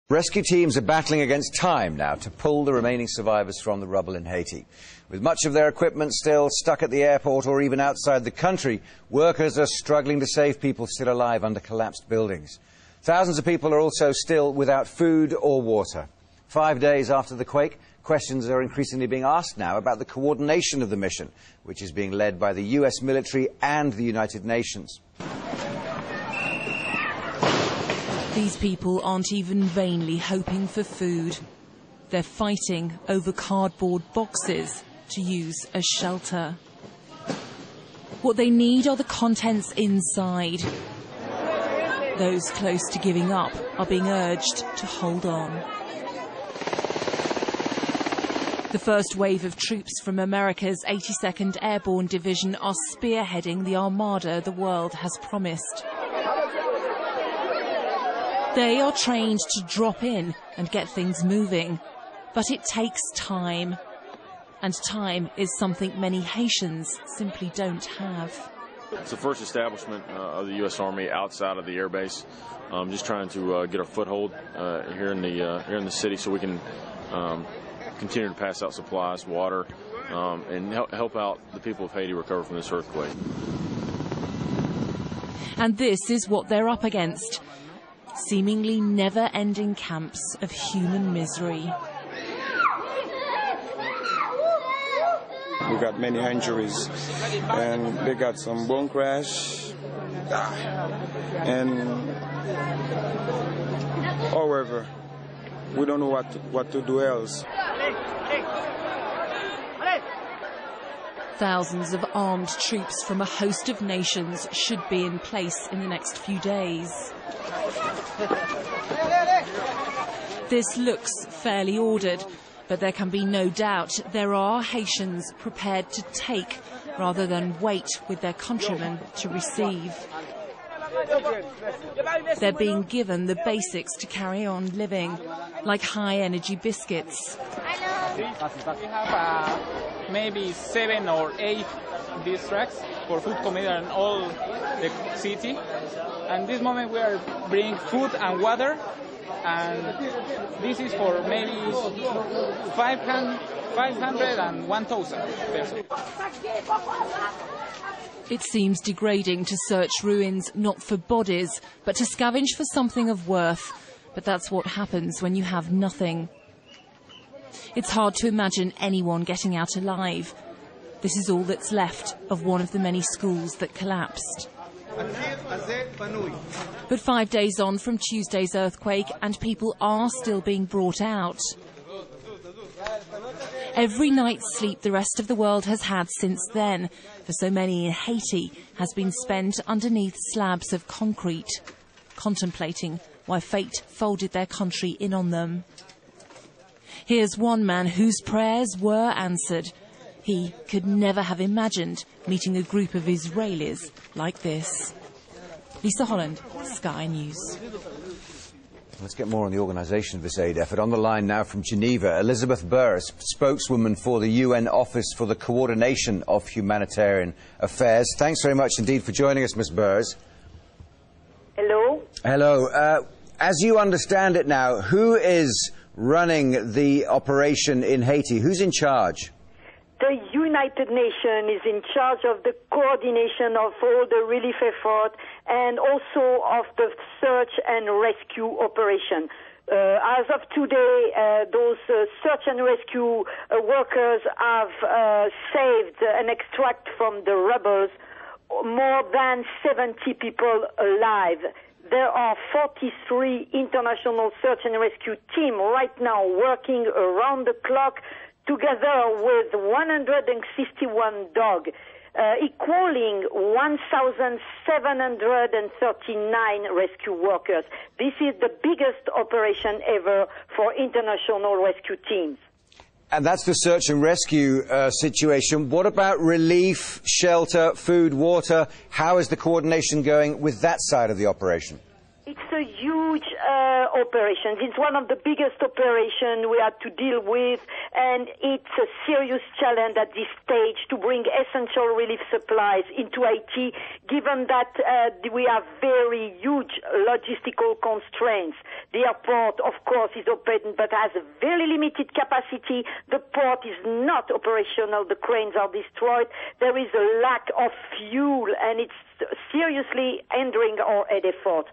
Rescue teams are battling against time now to pull the remaining survivors from the rubble in Haiti. With much of their equipment still stuck at the airport or even outside the country, workers are struggling to save people still alive under collapsed buildings. Thousands of people are also still without food or water. 5 days after the quake, questions are increasingly being asked now about the coordination of the mission, which is being led by the US military and the United Nations. These people aren't even vainly hoping for food. They're fighting over cardboard boxes to use as shelter. What they need are the contents inside. Those close to giving up are being urged to hold on. The first wave of troops from America's 82nd Airborne Division are spearheading the armada the world has promised. They are trained to drop in and get things moving, but it takes time. And time is something many Haitians simply don't have. It's the first establishment of the U.S. Army outside of the air base. Just trying to get a foothold here in the city so we can continue to pass out supplies, water, and help out the people of Haiti recover from this earthquake. And this is what they're up against. Seemingly never-ending camps of human misery. We got many injuries, and they got some bone crash, and however, we don't know what to do else. Thousands of armed troops from a host of nations should be in place in the next few days. This looks fairly ordered, but there can be no doubt there are Haitians prepared to take rather than wait with their countrymen to receive. They're being given the basics to carry on living, like high-energy biscuits. We have maybe 7 or 8 districts for food committee in all the city. And this moment we are bringing food and water, and this is for maybe 500 and 1,000 pesos. It seems degrading to search ruins not for bodies, but to scavenge for something of worth. But that's what happens when you have nothing. It's hard to imagine anyone getting out alive. This is all that's left of one of the many schools that collapsed. But 5 days on from Tuesday's earthquake, and people are still being brought out. Every night's sleep the rest of the world has had since then, for so many in Haiti, has been spent underneath slabs of concrete, contemplating why fate folded their country in on them. Here's one man whose prayers were answered. He could never have imagined meeting a group of Israelis like this. Lisa Holland, Sky News. Let's get more on the organisation of this aid effort. On the line now from Geneva, Elizabeth Burr, spokeswoman for the UN Office for the Coordination of Humanitarian Affairs. Thanks very much indeed for joining us, Ms. Burrs. Hello. Hello. As you understand it now, who is running the operation in Haiti? Who's in charge? The United Nations is in charge of the coordination of all the relief effort and also of the search and rescue operation. As of today, those search and rescue workers have saved and extracted from the rebels more than 70 people alive. There are 43 international search and rescue teams right now working around the clock together with 161 dogs, equaling 1,739 rescue workers. This is the biggest operation ever for international rescue teams. And that's the search and rescue situation. What about relief, shelter, food, water? How is the coordination going with that side of the operation? It's a huge operations. It's one of the biggest operations we had to deal with, and it's a serious challenge at this stage to bring essential relief supplies into Haiti, given that we have very huge logistical constraints. The airport, of course, is open, but has a very limited capacity. The port is not operational. The cranes are destroyed. There is a lack of fuel, and it's seriously hindering our aid efforts.